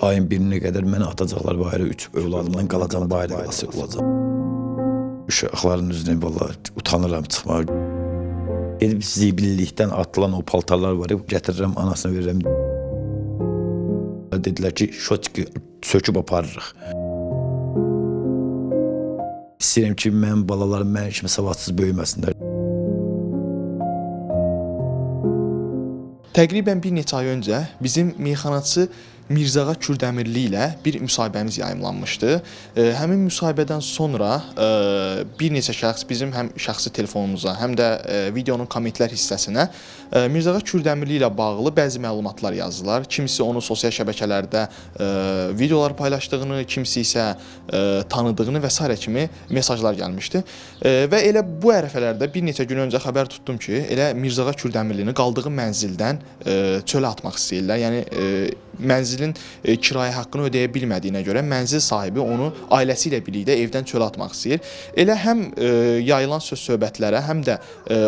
ayın 1-nə qədər məni atacaqlar bayıra, 3 övladımdan qalacam bayıra qalası olacaq. Uşaqların üzünə vallahi utanıram çıxmağa. Gedib zibillikdən atılan o paltarlar var, gətirirəm anasına verirəm. Dedilər ki, şotki söküb aparırıq. İstəyirəm ki, mənim balalarım mənim kimi savadsız böyüməsinlər. Təqribən bir neçə ay öncə bizim meyxanaçı Mirzağa Kürdəmirli ilə bir müsahibəmiz yayımlanmışdı. Həmin müsahibədən sonra bir neçə şəxs bizim həm şəxsi telefonumuza, həm də videonun kommentlər hissəsinə Mirzağa Kürdəmirli ilə bağlı bəzi məlumatlar yazdılar. Kimisi onu sosial şəbəkələrdə videolar paylaşdığını, kimisi isə tanıdığını və s. kimi mesajlar gəlmişdi. Və elə bu ərəfələrdə bir neçə gün öncə xəbər tutdum ki, elə Mirzağa Kürdəmirlini qaldığı mənzildən çölə atmaq istəyirlər. Yəni mənzilin kirayə haqqını ödəyə bilmədiyinə görə mənzil sahibi onu ailəsi ilə birlikdə evdən çölə atmaq istəyir. Elə həm yayılan söz-söhbətlərə, həm də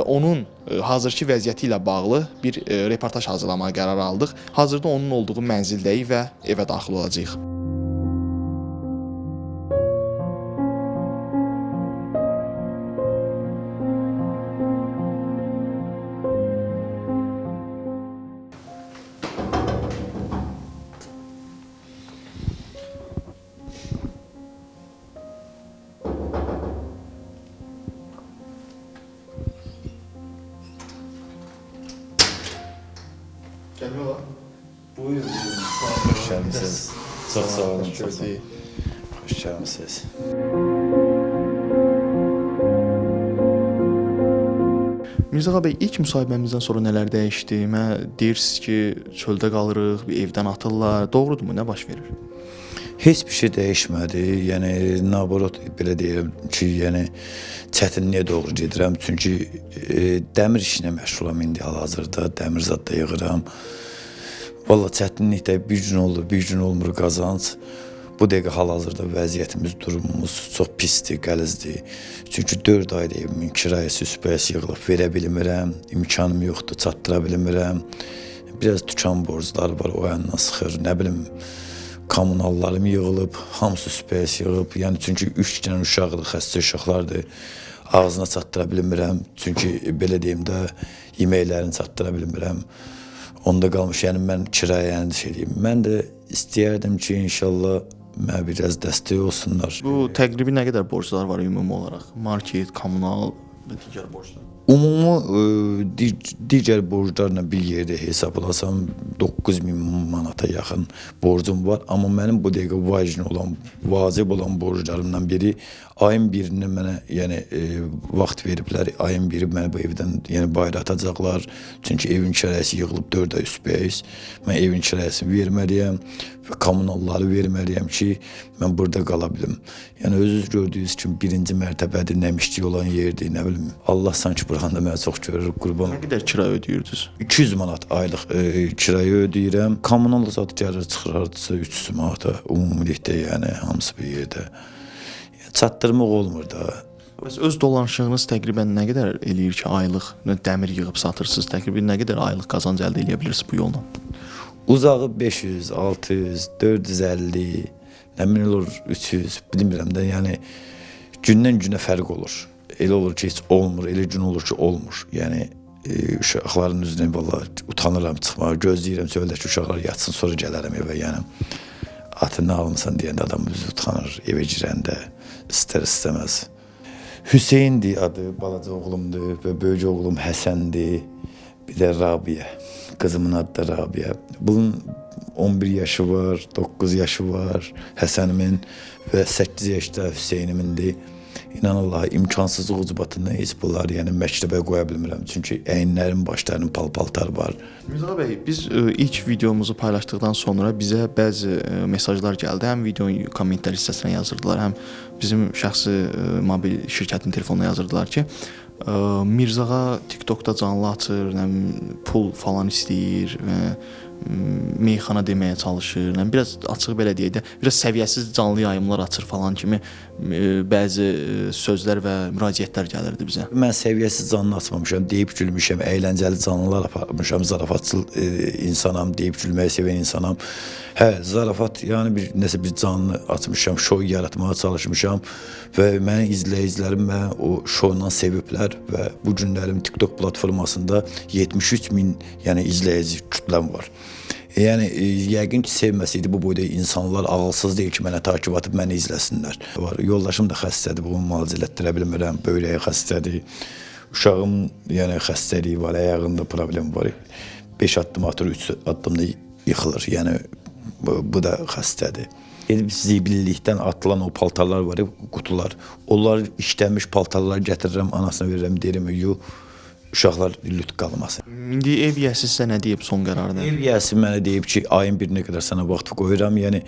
onun hazırki vəziyyəti ilə bağlı bir reportaj hazırlamağa qərar aldıq. Hazırda onun olduğu mənzildəyik və evə daxil olacağıq. Gəlmək olar. Buyurun. Hoş gəlmisiniz. Çox sağ olun. Çox sağ olun. Hoş gəlmisiniz. Mirzağa bəy, ilk müsahibəmizdən sonra nələr dəyişdi? Deyirsiniz ki, çöldə qalırıq, bir evdən atırlar. Doğrudurmu? Nə baş verir? Heç bir şey dəyişmədi. Yəni naborot belə deyirəm ki, yəni çətinliyə doğru gedirəm. Çünki dəmir işinə məşğulam indi hal-hazırda, dəmir zad da yığıram. Vallahi çətinlikdə bir gün olur, bir gün olmur qazanc. Bu dəqiqə hal-hazırda vəziyyətimiz, durumumuz çox pisdir, qəlizdir. Çünki 4 ayda evimin kirayəsi, süpərəsi yığılıb verə bilmirəm, imkanım yoxdur, çatdıra bilmirəm. Biraz tükan borcları var, o yandan sıxır, nə bilim, kommunallarım yığılıb, hamısı süpərəsi yığılıb. Yəni çünki 3 dənə uşaqdır, xəstə uşaqlardır. Ağzına çatdıra bilmirəm. Çünki belə deyim də yeməklərini çatdıra bilmirəm. Onda qalmış, yəni mən kirayəni şey deyim. Mən də istəyərdim ki, inşallah mənə biraz dəstək olsunlar. Bu təqribi nə qədər borclar var ümumi olaraq? Market, kommunal və digər borclar. Ümumi digər borclarla bir yerdə hesablasam 9.000 manata yaxın borcum var. Amma mənim bu dəqiqə vacib olan borclarımdan biri ayın 1-nə mənə yəni vaxt veriblər. Ayın 1-i məni bu evdən yəni bayıra atacaqlar. Çünki evin kirayəsi yığılıb 4 ay üstbəyiz. Mən evin kirayəsini verməliyəm və kommunalları verməliyəm ki, mən burada qala bilim. Yəni özünüz gördüyünüz kimi birinci mərtəbədir, nəmişlik olan yerdir, nə bilim. Allah sanki buranda mənə çox görür, qurban. Nə qədər kira ödəyirdiniz? 200 manat aylıq kirayı ödəyirəm. Kommunal zat gəlir çıxır hardasa 300 manata ümumilikdə, yəni hamısı bir yerdə. Yəni çatdırmaq olmur da. Bəs öz dolanışığınız təqribən nə qədər eləyir ki, aylıq dəmir yığıb satırsınız? Təqribən nə qədər aylıq qazanc əldə edə bilirsiniz bu yolla? Uzağı 500, 600, 450, nə min olur 300, bilmirəm də, yəni gündən günə fərq olur. Elə olur ki, heç olmur, elə gün olur ki, olmur. Yəni uşaqların üzünə vallahi utanıram çıxmağa, gözləyirəm çöldəki uşaqlar yatsın, sonra gələrəm evə, yəni atı nə almısan deyəndə adam üzü utanır, evə girəndə istər-istəməz. Hüseyndir adı, balaca oğlumdur və böyük oğlum Həsəndir, bir də Rabiyə. Qızımın adı da Rabiyə. Bunun 11 yaşı var, 9 yaşı var Həsənimin və 8 yaşda Hüseynimindir. İnan Allaha imkansızlıq ucbatından heç bunları yəni məktəbə qoya bilmirəm. Çünki əyinlərin, başlarının pal-paltar var. Mirzağa bəy, biz ilk videomuzu paylaşdıqdan sonra bizə bəzi mesajlar gəldi. Həm videonun kommentlər hissəsinə yazırdılar, həm bizim şəxsi mobil şirkətin telefonuna yazırdılar ki, Mirzağa TikTokda canlı açır, pul falan istəyir və meyxana deməyə çalışır. Biraz açıq belə deyək də, biraz səviyyəsiz canlı yayımlar açır falan kimi bəzi sözlər və müraciətlər gəlirdi bizə. Mən səviyyəsiz canlı açmamışam, deyib gülmüşəm, əyləncəli canlılar aparmışam, zarafatçıl insanam, deyib gülməyi sevən insanam. Hə, zarafat, yəni nəsə bir canlı açmışam, şou yaratmağa çalışmışam və mənim izləyicilərim məni o şoundan seviblər və bu günlərim TikTok platformasında 73 min yəni izləyici kütləm var. Yəni yəqin ki, sevməsəydi bu boyda insanlar ağılsız deyil ki, mənə takib atıb məni izləsinlər. Var. Yoldaşım da xəstədir, bunu müalicə etdirə bilmirəm, böyrəyi xəstədir. Uşağım yəni xəstəliyi var, ayağında problem var. 5 addım atır, 3 addımda yıxılır. Yəni bu da xəstədir. Gedib zibillikdən atılan o paltarlar var, qutular. Onlar işlənmiş paltarlar gətirirəm, anasına verirəm, deyirəm, uşaqlar lüt qalmasın. İndi ev yiyəsi sizə nə deyib son qərarda? Ev yiyəsi mənə deyib ki, ayın birinə qədər sənə vaxt qoyuram. Yəni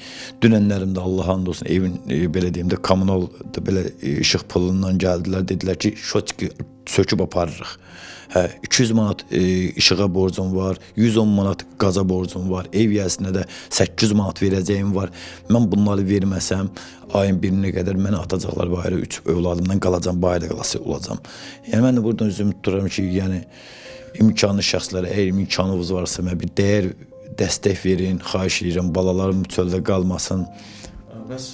dünənlərimdə Allah and olsun evin belə deyim də kommunal belə işıq pulundan gəldilər, dedilər ki, şotki söküb aparırıq. Hə, 200 manat işığa borcum var, 110 manat qaza borcum var, ev yiyəsinə də 800 manat verəcəyim var. Mən bunları verməsəm, ayın birinə qədər məni atacaqlar bayıra, 3 övladımdan qalacam, bayıra qalası olacam. Yəni mən də buradan üzümü tuturam ki, yəni imkanlı şəxslərə, əgər imkanınız varsa, mən bir dəyər, dəstək verin, xahiş edirəm, balalarım çöldə qalmasın. Bəs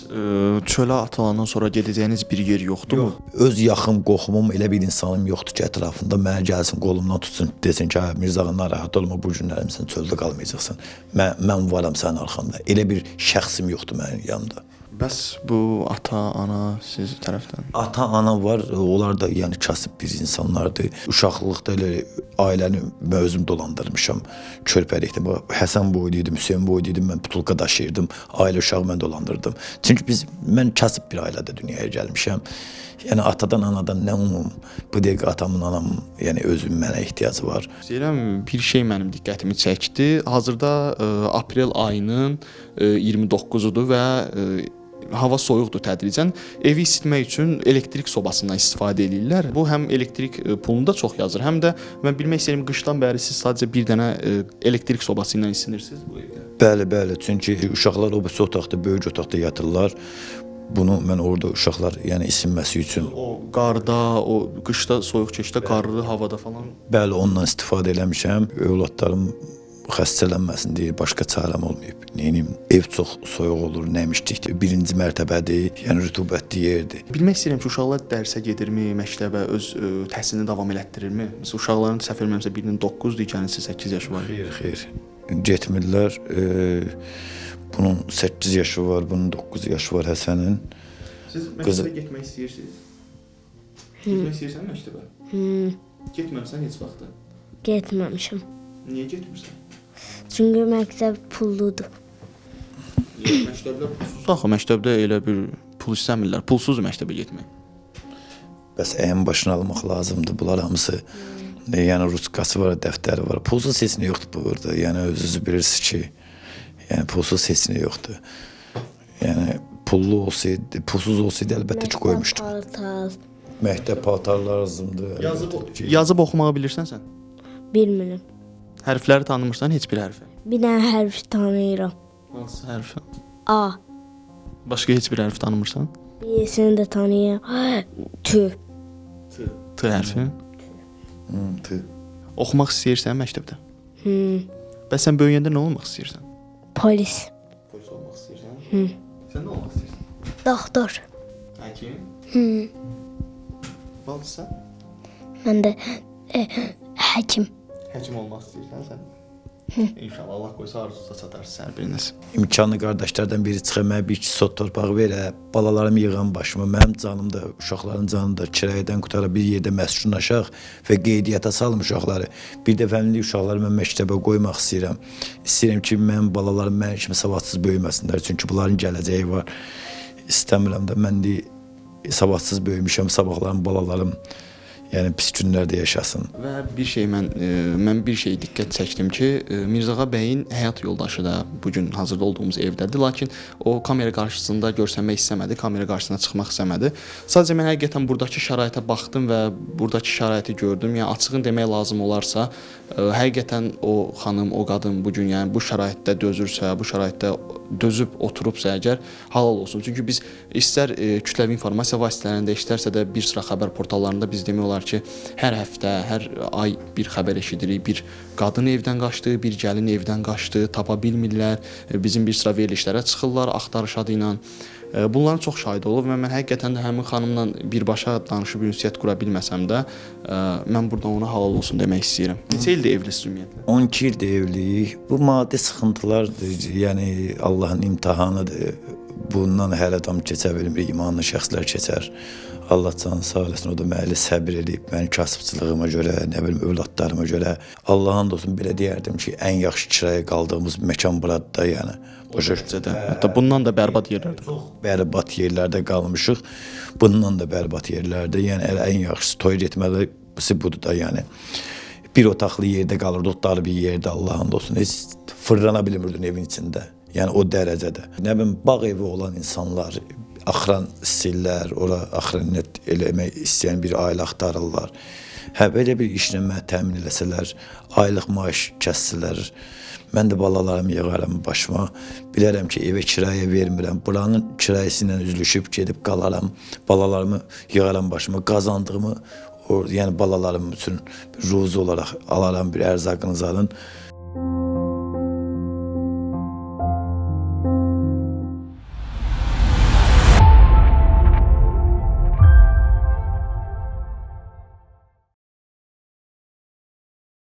çölə atılandan sonra gedəcəyiniz bir yer yoxdurmu? Öz yaxın qohumum elə bir insanım yoxdur ki, ətrafında mənə gəlsin, qolumdan tutsun, desin ki, Mirzəğan narahat olma, bu günlərim sən çöldə qalmayacaqsan. Mən varam sənin arxanda. Elə bir şəxsim yoxdur mənim yanımda. Bəs bu ata, ana siz tərəfdən? Ata, ana var, onlar da yəni kasıb bir insanlardır. Uşaqlıqda elə ailəni özüm dolandırmışam. Körpəlikdə Həsən boyluydu, Hüseyn boyluydu, mən butulka daşıyırdım. Ailə uşağı mən dolandırdım. Çünki mən kasıb bir ailədə dünyaya gəlmişəm. Yəni atadan, anadan nə umum? Bu dəqiqə atamın, anamın, yəni özüm mənə ehtiyacı var. Deyirəm, bir şey mənim diqqətimi çəkdi. Hazırda aprel ayının 29-udur və hava soyuqdur tədricən. Evi isitmək üçün elektrik sobasından istifadə edirlər. Bu həm elektrik pulunu da çox yazır, həm də mən bilmək istəyirəm qışdan bəri siz sadəcə bir dənə elektrik sobası ilə isinirsiniz bu evdə. Bəli, çünki uşaqlar o birisi otaqda, böyük otaqda yatırlar. Bunu mən orada uşaqlar yəni isinməsi üçün O qarda, o qışda, soyuq keçiddə, qarlı havada falan. Bəli, ondan istifadə eləmişəm. Övladlarım xəstələnməsin deyə başqa çarəm olmayıb. Neyim? Ev çox soyuq olur, nəmişlikdir. Birinci mərtəbədir, yəni rütubətli yerdir. Bilmək istəyirəm ki, uşaqlar dərsə gedirmi, məktəbə öz təhsilini davam elətdirirmi? Məsələn, uşaqların səhv eləmirəmsə birinin 9-dur, ikisinin 8 yaşı var. Xeyr. Getmirlər. Bunun 8 yaşı var, bunun 9 yaşı var Həsənin. Siz məktəbə getmək istəyirsiniz? Getmək istəyirsən məktəbə? Getməmsən heç vaxtda? Getməmişəm. Niyə getmirsən? Çünki məktəb pulludur. Məktəblər pulsuz axı, məktəbdə elə bir pul istəmirlər. Pulsuz məktəbə getmək. Bəs əyən başına almaq lazımdır. Bunlar hamısı yəni ruskası var, dəftəri var. Pulsuz sesini yoxdur burada. Yəni özünüz bilirsiniz ki, yəni pulsuz sesini yoxdur. Yəni pullu olsaydı, pulsuz olsaydı əlbəttə ki qoymuşduq. Məktəb paltarlar lazımdır. Yazıb oxumağı bilirsən sən? Bilmirəm. Hərfləri tanımırsan heç bir hərfi? Bir dənə hərf tanıyıram. Hansı hərfi? A. Başqa heç bir hərf tanımırsan? Birisini də tanıyıram. T. T hərfi? T. Oxumaq istəyirsən məktəbdə? Bəs sən böyüyəndə nə olmaq istəyirsən? Polis. Polis olmaq istəyirsən? Sən nə olmaq istəyirsən? Doktor. Həkim? Balsa? Mən də həkim. Həkim olmaq istəyirsən sən? İnşallah Allah qoysa arzusuza çatarsın hər biriniz. İmkanlı qardaşlardan biri çıxır, mənə bir iki sot torpaq verə, balalarımı yığan başıma, mənim canım da, uşaqların canı da kirayədən qutara bir yerdə məskunlaşaq və qeydiyyata salım uşaqları. Bir dəfəmlik uşaqları mən məktəbə qoymaq istəyirəm. İstəyirəm ki, mənim balalarım mənim kimi savadsız böyüməsinlər, çünki bunların gələcəyi var. İstəmirəm də, mən savadsız böyümüşəm, sabahlarım balalarım Yəni pis günlərdə yaşasın. Və bir şey mən bir şey diqqət çəkdim ki, Mirzağa bəyin həyat yoldaşı da bu gün hazırda olduğumuz evdədir, lakin o kamera qarşısında görsənmək istəmədi, kamera qarşısına çıxmaq istəmədi. Sadəcə mən həqiqətən burdakı şəraitə baxdım və burdakı şəraiti gördüm. Yəni açığın demək lazım olarsa, həqiqətən o xanım, o qadın bu gün yəni bu şəraitdə dözürsə, bu şəraitdə dözüb oturubsa əgər halal olsun. Çünki biz istər kütləvi informasiya vasitələrində, istərsə də bir sıra xəbər portallarında biz demək olar ki, hər həftə, hər ay bir xəbər eşidirik. Bir qadın evdən qaçdı, bir gəlin evdən qaçdı, tapa bilmirlər. Bizim bir sıra verilişlərə çıxırlar axtarış adı ilə. Bunların çox şahid olub və mən həqiqətən də həmin xanımla birbaşa danışıb ünsiyyət qura bilməsəm də, mən buradan ona halal olsun demək istəyirəm. Neçə ildir evlisiniz ümumiyyətlə? 12 ildir evliyik. Bu maddi sıxıntılardır, yəni Allahın imtahanıdır. Bundan hər adam keçə bilmir, imanlı şəxslər keçər. Allah canı sağ eləsin, o da mənə səbir edib, mənim kasıbçılığıma görə, nə bilim, övladlarıma görə. Allahın olsun, belə deyərdim ki, ən yaxşı kirayə qaldığımız məkan buradır da, yəni. Başa hətta bundan da bərbad yerlərdə. Çox bərbad yerlərdə qalmışıq. Bundan da bərbad yerlərdə, yəni ən yaxşısı toy getməli budur da, yəni. Bir otaqlı yerdə qalırdıq, dar bir yerdə, Allahın olsun, heç fırlana bilmirdin evin içində. Yəni o dərəcədə. Nə bilim, bağ evi olan insanlar, axıran istəyirlər, ora axıranət eləmək istəyən bir ailə axtarırlar. Hə, belə bir işlə mənə təmin eləsələr, aylıq maaş kəssələr, mən də balalarımı yığaram başıma. Bilərəm ki, evə kirayə vermirəm. Buranın kirayəsi ilə üzləşib gedib qalaram, balalarımı yığaram başıma, qazandığımı, yəni balalarım üçün ruzi olaraq alaram, bir ərzaqınızı alın.